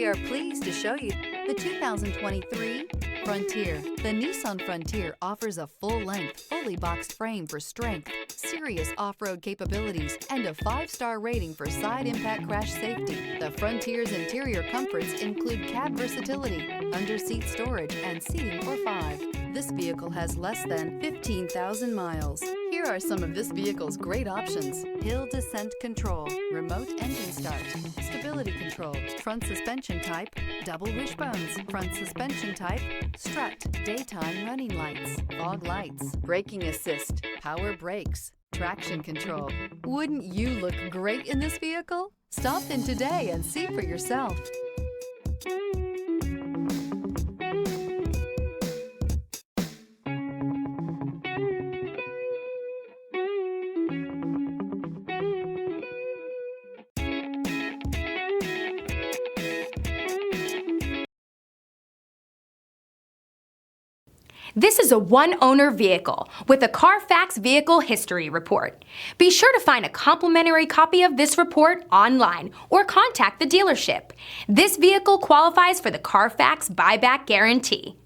We are pleased to show you the 2023 Frontier. The Nissan Frontier offers a full-length, fully boxed frame for strength, serious off-road capabilities, and a 5-star rating for side impact crash safety. The Frontier's interior comforts include cab versatility, under-seat storage, and seating for 5. This vehicle has less than 15,000 miles. Here are some of this vehicle's great options: hill descent control, remote engine start, stability control, front suspension type, double wishbones, front suspension type, strut, daytime running lights, fog lights, braking assist, power brakes, traction control. Wouldn't you look great in this vehicle? Stop in today and see for yourself. This is a one-owner vehicle with a Carfax Vehicle History Report. Be sure to find a complimentary copy of this report online or contact the dealership. This vehicle qualifies for the Carfax Buyback Guarantee.